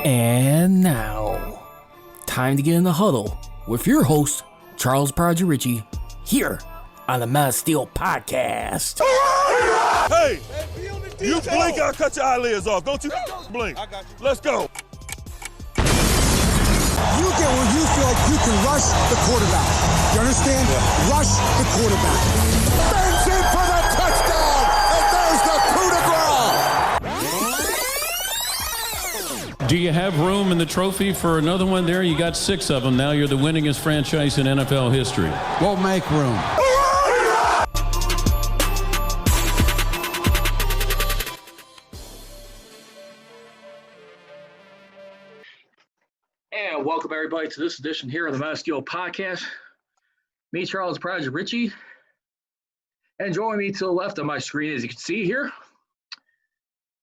And now, time to get in the huddle with your host, Charles Prodigy Richey, here on the Man of Steel podcast. Hey, you blink, I'll cut your eyelids off. Don't you blink. I got you. Let's go. You get where you feel like you can rush the quarterback. You understand? Yeah. Rush the quarterback. Bangs in for the touchdown, and there's the coup de grace. Do you have room in the trophy for another one there? You got 6 of them. Now you're the winningest franchise in NFL history. We'll make room. And welcome everybody to this edition here of the Man of Steel podcast. Me, Charles Prodigy Richey, and joining me to the left of my screen, as you can see here,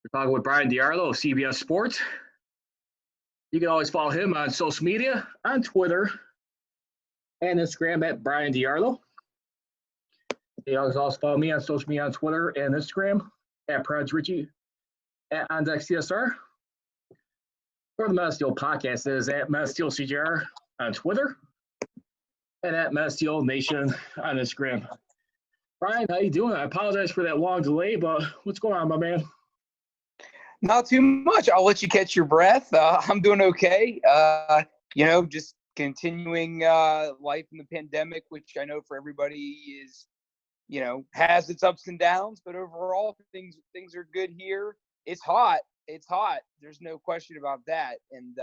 we're talking with Bryan DeArdo of CBS Sports. You can always follow him on social media, on Twitter and Instagram at Bryan DeArdo. You can always also follow me on social media on Twitter and Instagram at Prodigy Richey at OnDeckCSR. For the Man of Steel podcast is at Man of Steel CJR on Twitter and at Man of Steel Nation on Instagram. Bryan, how you doing? I apologize for that long delay, but what's going on, my man? Not too much. I'll let you catch your breath. I'm doing okay. Just continuing life in the pandemic, which I know for everybody is, has its ups and downs. But overall, things are good here. It's hot. There's no question about that. And,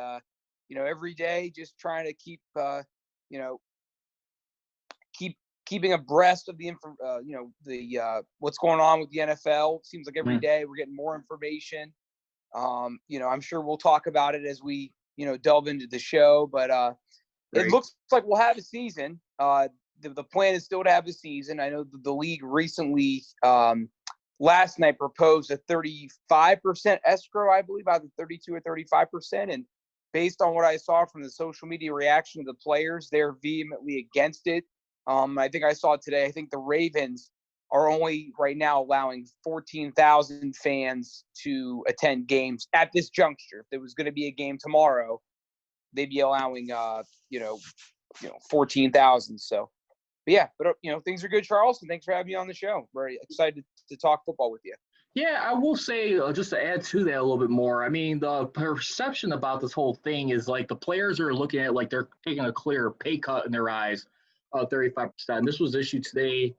every day just trying to keep keeping abreast of the what's going on with the NFL. It seems like every day we're getting more information. I'm sure we'll talk about it as we, delve into the show, but it looks like we'll have a season. The plan is still to have a season. I know the league recently, last night proposed a 35% escrow, I believe, either 32 or 35%. And based on what I saw from the social media reaction of the players, they're vehemently against it. I think I saw today, I think the Ravens are only right now allowing 14,000 fans to attend games at this juncture. If there was going to be a game tomorrow, they'd be allowing, 14,000. So, things are good, Charles, and thanks for having me on the show. Very excited to talk football with you. Yeah, I will say, just to add to that a little bit more, I mean, the perception about this whole thing is like the players are looking at like they're taking a clear pay cut in their eyes of 35%. This was issued today.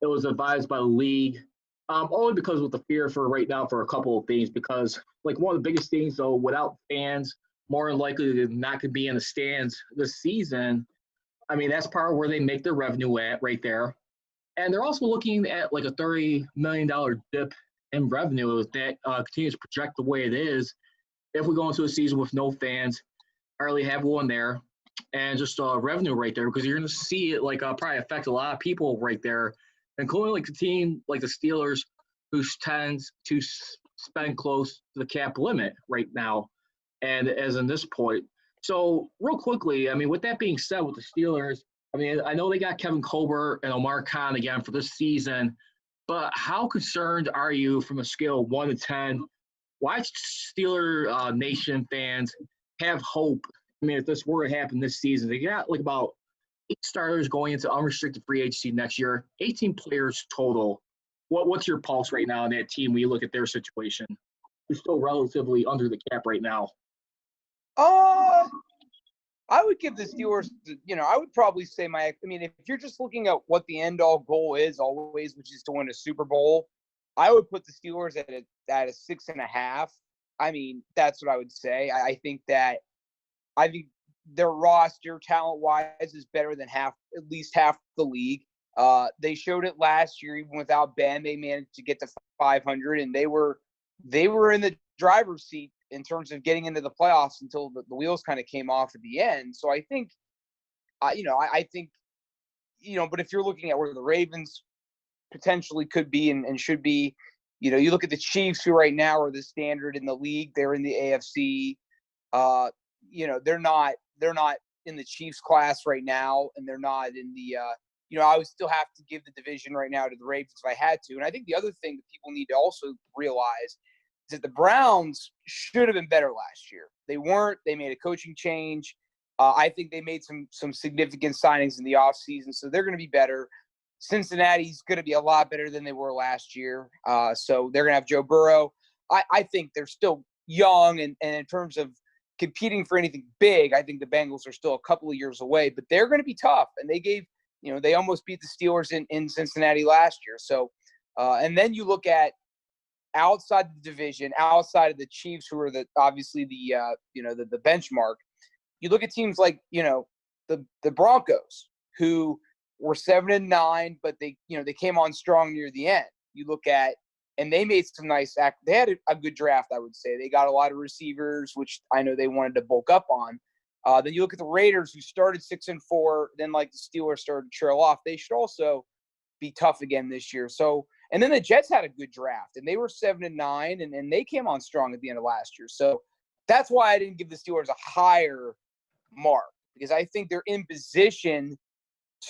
It was advised by the league, only because with the fear for right now for a couple of things, because like one of the biggest things, though, without fans, more than likely than not going to be in the stands this season. I mean, that's part of where they make their revenue at right there. And they're also looking at like a $30 million dip in revenue if that continues to project the way it is. If we go into a season with no fans, hardly have one there, and just revenue right there, because you're going to see it like probably affect a lot of people right there, including like a team like the Steelers, who tends to spend close to the cap limit right now, and as in this point. So real quickly, I mean, with that being said, with the Steelers, I mean, I know they got Kevin Colbert and Omar Khan again for this season, but how concerned are you from a scale of 1 to 10? Why Steeler Nation fans have hope? I mean, if this were to happen this season, they got like about 8 starters going into unrestricted free agency next year, 18 players total. What's your pulse right now in that team when you look at their situation? They're still relatively under the cap right now. I would give the Steelers, I would probably say if you're just looking at what the end-all goal is always, which is to win a Super Bowl, I would put the Steelers at a 6.5. I mean, that's what I would say. I think their roster, talent-wise, is better than at least half the league. They showed it last year, even without Ben. They managed to get to 500, and they were in the driver's seat in terms of getting into the playoffs until the wheels kind of came off at the end. So I think, but if you're looking at where the Ravens potentially could be and should be, you look at the Chiefs, who right now are the standard in the league. They're in the AFC. They're not in the Chiefs class right now, and they're not in the, I would still have to give the division right now to the Ravens if I had to. And I think the other thing that people need to also realize that the Browns should have been better last year. They weren't. They made a coaching change. I think they made some significant signings in the offseason, so they're going to be better. Cincinnati's going to be a lot better than they were last year. So they're going to have Joe Burrow. I think they're still young, and in terms of competing for anything big, I think the Bengals are still a couple of years away, but they're going to be tough. And they almost beat the Steelers in Cincinnati last year. So, and then you look at outside the division, outside of the Chiefs, who are obviously the benchmark. You look at teams like, the Broncos, who were 7-9, but they came on strong near the end. You look at, and they made some they had a good draft, I would say. They got a lot of receivers, which I know they wanted to bulk up on. Then you look at the Raiders, who started 6-4, then like the Steelers started to trail off. They should also be tough again this year. So, and then the Jets had a good draft, and they were 7-9, and they came on strong at the end of last year. So that's why I didn't give the Steelers a higher mark, because I think they're in position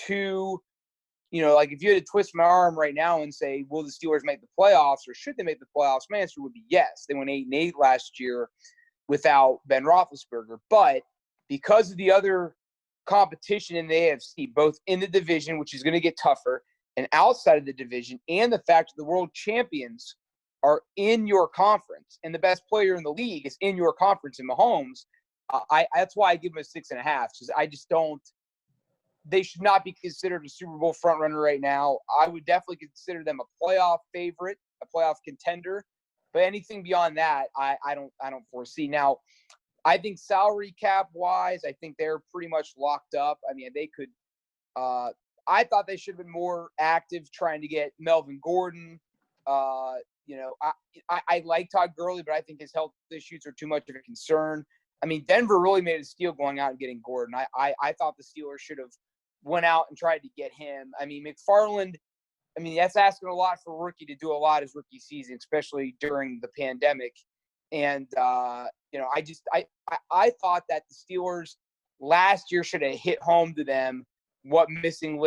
to, like if you had to twist my arm right now and say, will the Steelers make the playoffs or should they make the playoffs? My answer would be yes. They went 8-8 last year without Ben Roethlisberger. But because of the other competition in the AFC, both in the division, which is going to get tougher, and outside of the division, and the fact that the world champions are in your conference and the best player in the league is in your conference in Mahomes, that's why I give them a 6.5. Because I just don't. They should not be considered a Super Bowl frontrunner right now. I would definitely consider them a playoff favorite, a playoff contender. But anything beyond that, I don't foresee. Now, I think salary cap wise, I think they're pretty much locked up. I mean, they could. I thought they should have been more active trying to get Melvin Gordon. I like Todd Gurley, but I think his health issues are too much of a concern. I mean, Denver really made a steal going out and getting Gordon. I thought the Steelers should have went out and tried to get him. I mean, McFarland, that's asking a lot for a rookie to do a lot his rookie season, especially during the pandemic. And, I thought that the Steelers last year should have hit home to them what missing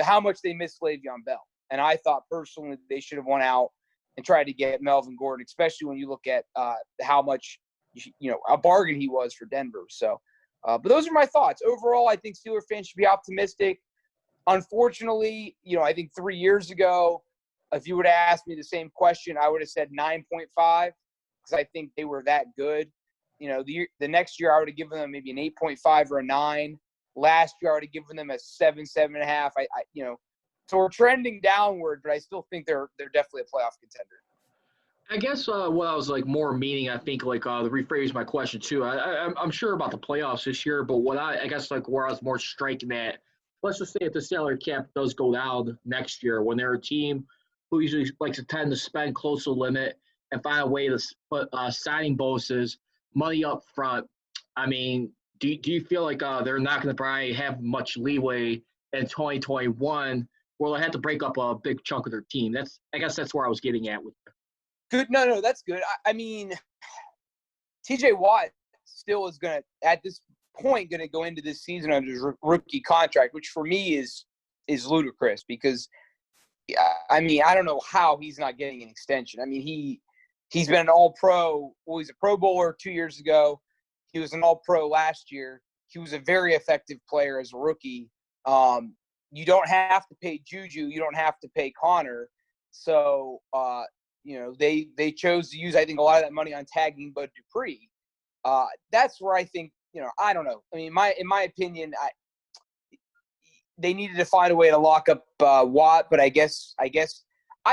how much they missed Le'Veon Bell. And I thought personally they should have went out and tried to get Melvin Gordon, especially when you look at how much, a bargain he was for Denver. So, but those are my thoughts. Overall, I think Steelers fans should be optimistic. Unfortunately, I think 3 years ago, if you would have asked me the same question, I would have said 9.5 because I think they were that good. The next year I would have given them maybe an 8.5 or a 9. Last year I would have given them a 7, 7.5. So we're trending downward, but I still think they're definitely a playoff contender. I guess what I was more meaning, I think to rephrase my question too. I'm sure about the playoffs this year, but what I guess where I was more striking at, let's just say if the salary cap does go down next year, when they're a team who usually likes to tend to spend close to the limit and find a way to put signing bonuses, money up front. I mean, do you feel like they're not going to probably have much leeway in 2021 where they have to break up a big chunk of their team? I guess that's where I was getting at with you. Good. No, that's good. I mean, TJ Watt still is going to, at this point, going to go into this season under his rookie contract, which for me is ludicrous because, I don't know how he's not getting an extension. I mean, he's been an all-pro. Well, he's a Pro Bowler 2 years ago. He was an all-pro last year. He was a very effective player as a rookie. You don't have to pay Juju. You don't have to pay Connor. So, they chose to use, I think, a lot of that money on tagging Bud Dupree. That's where I think, I don't know. I mean, in my opinion, they needed to find a way to lock up Watt, but I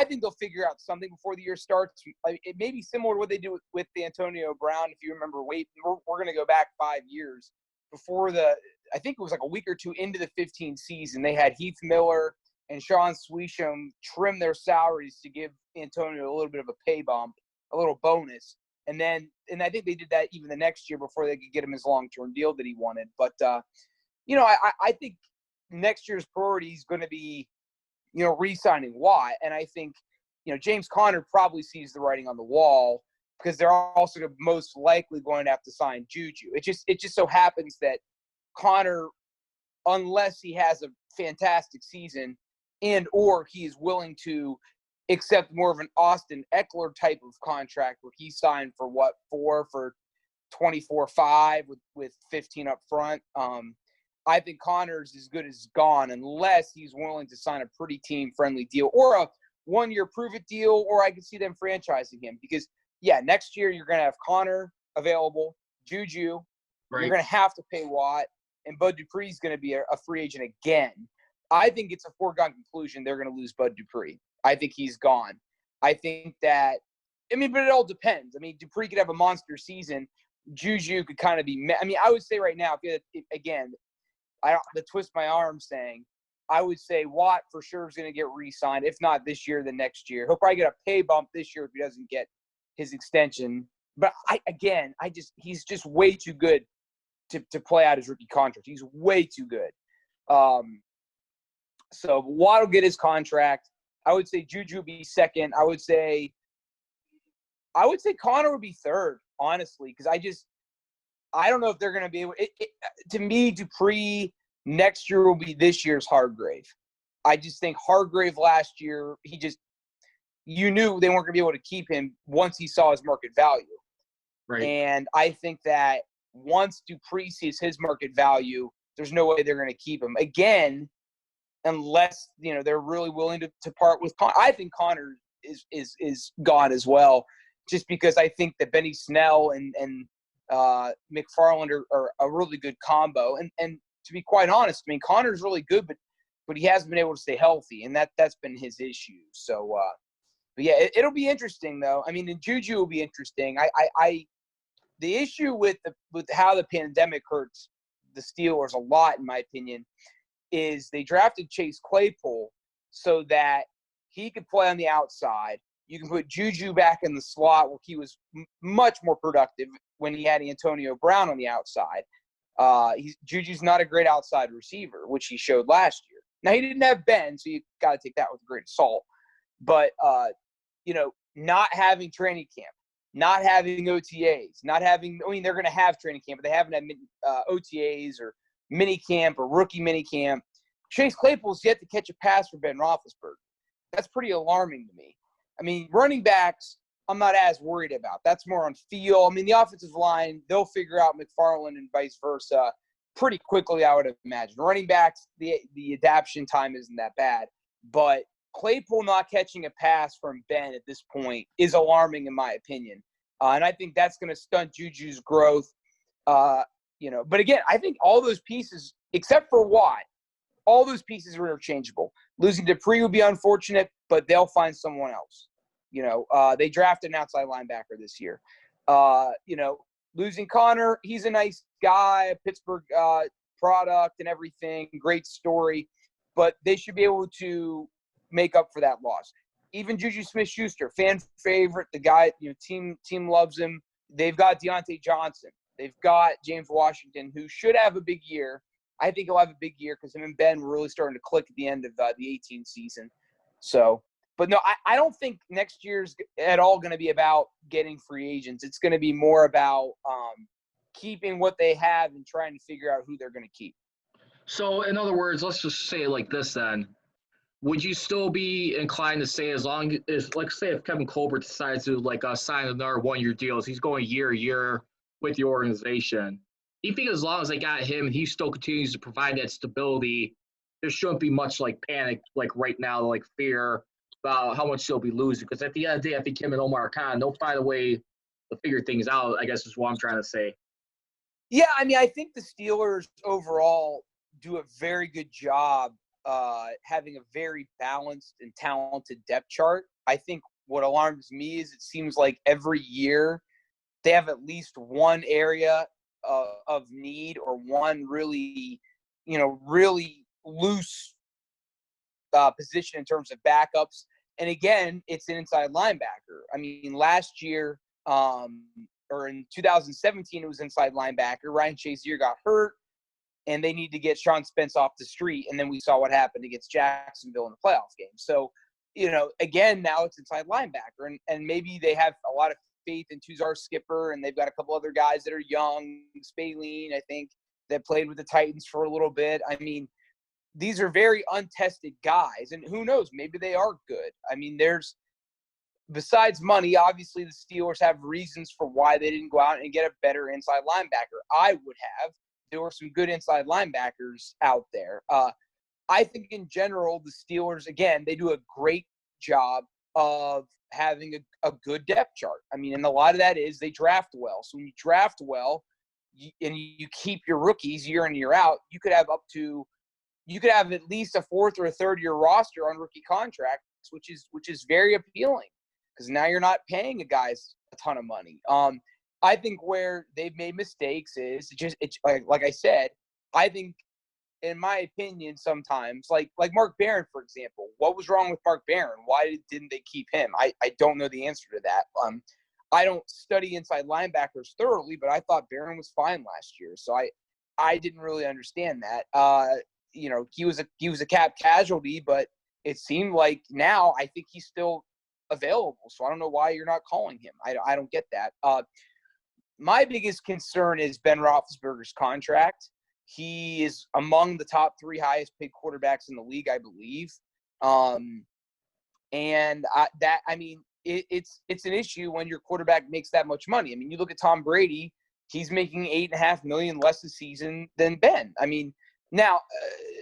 think they'll figure out something before the year starts. It may be similar to what they do with the Antonio Brown. If you remember, we're going to go back 5 years before I think it was a week or two into the 15 season. They had Heath Miller and Sean Swisham trim their salaries to give Antonio a little bit of a pay bump, a little bonus. And I think they did that even the next year before they could get him his long-term deal that he wanted. But, I think next year's priority is going to be, re-signing Watt. And I think, James Conner probably sees the writing on the wall because they're also most likely going to have to sign Juju. It just so happens that Conner, unless he has a fantastic season, and or he is willing to except more of an Austin Eckler type of contract where he signed for 24.5 with 15 up front. I think Connor's as good as gone unless he's willing to sign a pretty team-friendly deal or a one-year prove-it deal, or I could see them franchising him because, next year you're going to have Connor available, Juju. Right. You're going to have to pay Watt, and Bud Dupree's going to be a free agent again. I think it's a foregone conclusion they're going to lose Bud Dupree. I think he's gone. I think that – but it all depends. Dupree could have a monster season. Juju could kind of be – I would say right now, to twist my arm saying, I would say Watt for sure is going to get re-signed. If not this year, then next year. He'll probably get a pay bump this year if he doesn't get his extension. But he's just way too good to play out his rookie contract. He's way too good. So Watt will get his contract. I would say Juju would be second. I would say Connor would be third, honestly, because I don't know if they're going to be able – to me, Dupree next year will be this year's Hargrave. I just think Hargrave last year, you knew they weren't going to be able to keep him once he saw his market value. Right. And I think that once Dupree sees his market value, there's no way they're going to keep him. Again, unless, they're really willing to part with Connor. I think Connor is gone as well, just because I think that Benny Snell and McFarland are a really good combo. And to be quite honest, Connor's really good, but he hasn't been able to stay healthy, and that's been his issue. So, it'll be interesting though. And Juju will be interesting. The issue with how the pandemic hurts the Steelers a lot, in my opinion, is they drafted Chase Claypool so that he could play on the outside. You can put Juju back in the slot where he was much more productive when he had Antonio Brown on the outside. Juju's not a great outside receiver, which he showed last year. Now, he didn't have Ben, so you got to take that with a grain of salt. But, not having training camp, not having OTAs, they're going to have training camp, but they haven't had OTAs or mini camp or rookie mini camp. Chase Claypool's yet to catch a pass for Ben Roethlisberger. That's pretty alarming to me. Running backs, I'm not as worried about. That's more on feel. The offensive line, they'll figure out McFarland and vice versa pretty quickly, I would imagine. Running backs, the adaptation time isn't that bad. But Claypool not catching a pass from Ben at this point is alarming in my opinion. And I think that's going to stunt Juju's growth. But again, I think all those pieces, except for Watt, all those pieces are interchangeable. Losing Dupree would be unfortunate, but they'll find someone else. They drafted an outside linebacker this year. Losing Connor, he's a nice guy, a Pittsburgh product and everything, great story, but they should be able to make up for that loss. Even Juju Smith-Schuster, fan favorite, the guy, team loves him. They've got Deontay Johnson. They've got James Washington, who should have a big year. I think he'll have a big year because him and Ben were really starting to click at the end of the 18 season. So, but no, I don't think next year's at all going to be about getting free agents. It's going to be more about keeping what they have and trying to figure out who they're going to keep. So, in other words, let's just say it like this then. Would you still be inclined to say as long as, like, say if Kevin Colbert decides to, sign another one-year deal, he's going year with the organization, do you think as long as they got him and he still continues to provide that stability, there shouldn't be much, panic, right now, fear about how much he'll be losing? Because at the end of the day, I think him and Omar Khan, they'll find a way to figure things out, I guess is what I'm trying to say. Yeah, I think the Steelers overall do a very good job having a very balanced and talented depth chart. I think what alarms me is it seems like every year they have at least one area of need or one really loose position in terms of backups. And again, it's an inside linebacker. Last year or in 2017, it was inside linebacker. Ryan Shazier got hurt, and they need to get Sean Spence off the street. And then we saw what happened against Jacksonville in the playoff game. So, again, now it's inside linebacker. And maybe they have a lot of faith in Tuzar Skipper, and they've got a couple other guys that are young, Spaline, I think, that played with the Titans for a little bit. these are very untested guys, and who knows, maybe they are good. I mean, besides money, obviously the Steelers have reasons for why they didn't go out and get a better inside linebacker. I would have. There were some good inside linebackers out there. I think in general, the Steelers, again, they do a great job of having a good depth chart. I mean, and a lot of that is they draft well. So when you draft well and you keep your rookies year in, year out, you could have at least a fourth or a third year roster on rookie contracts, which is very appealing because now you're not paying a guys a ton of money. I think where they've made mistakes is it's like I said, I think, in my opinion, sometimes, like Mark Barron, for example, what was wrong with Mark Barron? Why didn't they keep him? I don't know the answer to that. I don't study inside linebackers thoroughly, but I thought Barron was fine last year. So I didn't really understand that. He was a cap casualty, but it seemed like now I think he's still available. So I don't know why you're not calling him. I don't get that. My biggest concern is Ben Roethlisberger's contract. He is among the top 3 highest paid quarterbacks in the league, I believe. It's an issue when your quarterback makes that much money. I mean, you look at Tom Brady, he's making $8.5 million less a season than Ben. I mean, now,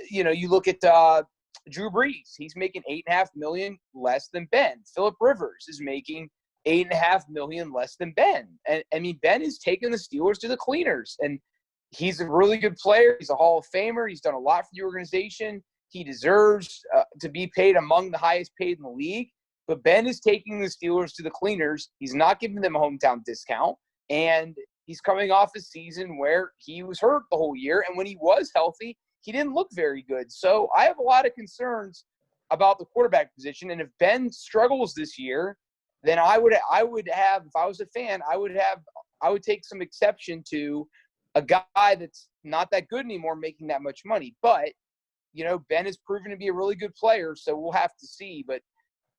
you look at Drew Brees, he's making $8.5 million less than Ben. Phillip Rivers is making $8.5 million less than Ben. And I mean, Ben is taking the Steelers to the cleaners, and he's a really good player. He's a Hall of Famer. He's done a lot for the organization. He deserves to be paid among the highest paid in the league. But Ben is taking the Steelers to the cleaners. He's not giving them a hometown discount. And he's coming off a season where he was hurt the whole year. And when he was healthy, he didn't look very good. So I have a lot of concerns about the quarterback position. And if Ben struggles this year, then I would have, if I was a fan, I would take some exception to a guy that's not that good anymore making that much money. But, Ben has proven to be a really good player, so we'll have to see. But,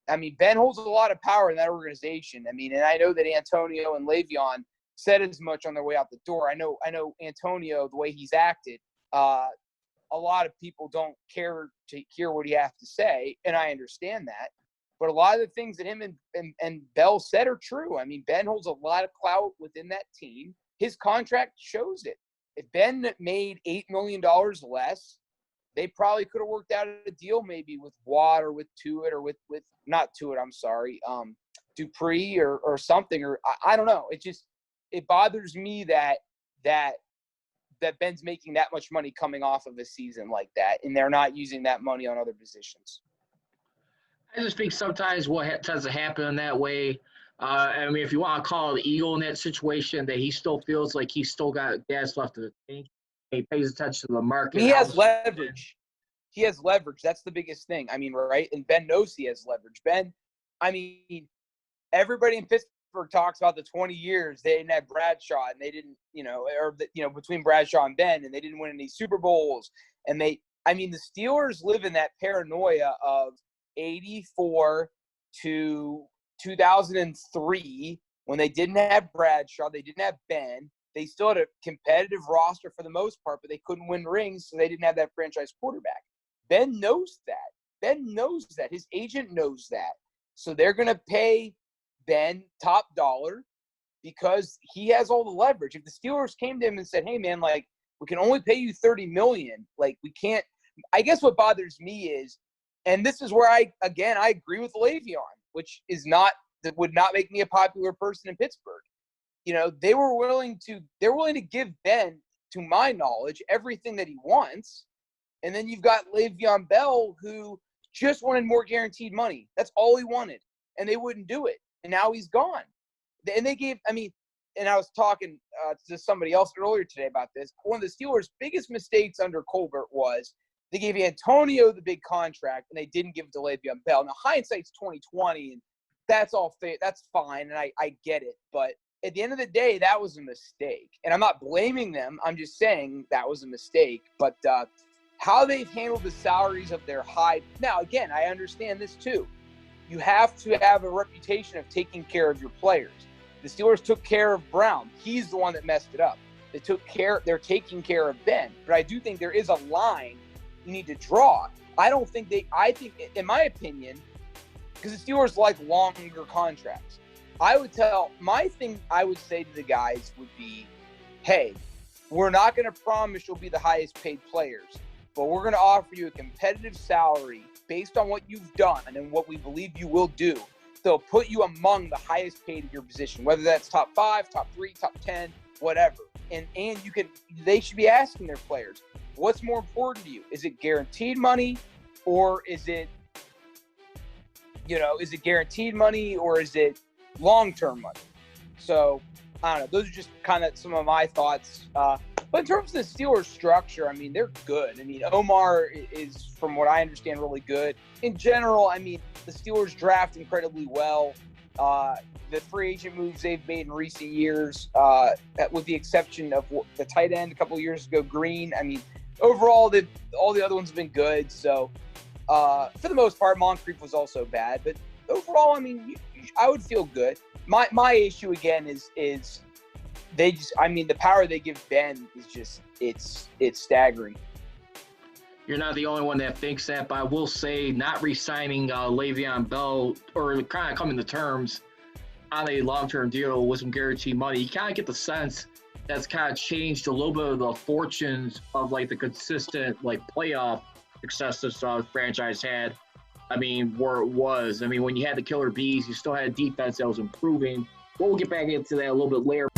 I mean, Ben holds a lot of power in that organization. I mean, and I know that Antonio and Le'Veon said as much on their way out the door. I know Antonio, the way he's acted, a lot of people don't care to hear what he has to say, and I understand that. But a lot of the things that him and Bell said are true. I mean, Ben holds a lot of clout within that team. His contract shows it. If Ben made $8 million less, they probably could have worked out a deal maybe with Watt or with Tuitt or with not Tuitt, I'm sorry, Dupree or something. Or I don't know. It bothers me that Ben's making that much money coming off of a season like that, and they're not using that money on other positions. I just think sometimes what tends to happen in that way, I mean, if you want to call it the ego in that situation, that he still feels like he's still got gas left in the tank. He pays attention to the market. He has leverage. He has leverage. That's the biggest thing. I mean, right? And Ben knows he has leverage. Ben, I mean, everybody in Pittsburgh talks about the 20 years they didn't have Bradshaw, and they didn't, between Bradshaw and Ben, and they didn't win any Super Bowls. And the Steelers live in that paranoia of 84 to 2003, when they didn't have Bradshaw, they didn't have Ben. They still had a competitive roster for the most part, but they couldn't win rings, so they didn't have that franchise quarterback. Ben knows that. Ben knows that. His agent knows that. So they're going to pay Ben top dollar because he has all the leverage. If the Steelers came to him and said, hey, man, like, we can only pay you $30 million, like, we can't – I guess what bothers me is, and this is where I agree with Le'Veon, which is not – that would not make me a popular person in Pittsburgh. They were willing to give Ben, to my knowledge, everything that he wants. And then you've got Le'Veon Bell, who just wanted more guaranteed money. That's all he wanted. And they wouldn't do it. And now he's gone. And they gave, and I was talking to somebody else earlier today about this. One of the Steelers' biggest mistakes under Colbert was they gave Antonio the big contract, and they didn't give it to Le'Veon Bell. Now, hindsight's 20/20, and that's all that's fine, and I get it. But at the end of the day, that was a mistake. And I'm not blaming them. I'm just saying that was a mistake. But how they've handled the salaries of their high – now, again, I understand this too. You have to have a reputation of taking care of your players. The Steelers took care of Brown. He's the one that messed it up. They're taking care of Ben. But I do think there is a line you need to draw. I think, in my opinion, because the Steelers like longer contracts, my thing I would say to the guys would be, hey, we're not going to promise you'll be the highest paid players, but we're going to offer you a competitive salary based on what you've done and what we believe you will do. They'll put you among the highest paid of your position, whether that's top 5, top 3, top 10, whatever. And they should be asking their players, what's more important to you? Is it guaranteed money, or is it guaranteed money, or is it long-term money? So I don't know. Those are just kind of some of my thoughts. But in terms of the Steelers structure, I mean, they're good. I mean, Omar is, from what I understand, really good. In general, I mean, the Steelers draft incredibly well. The free agent moves they've made in recent years, with the exception of the tight end a couple of years ago, Green. I mean, overall, all the other ones have been good. So, for the most part, Moncrief was also bad. But overall, I mean, I would feel good. My issue, again, is the power they give Ben is just it's staggering. You're not the only one that thinks that, but I will say not re-signing Le'Veon Bell, or kind of coming to terms on a long-term deal with some guaranteed money, you kind of get the sense that's kind of changed a little bit of the fortunes of like the consistent like playoff success this franchise had. I mean, where it was. I mean, when you had the killer bees, you still had a defense that was improving. We'll get back into that a little bit later.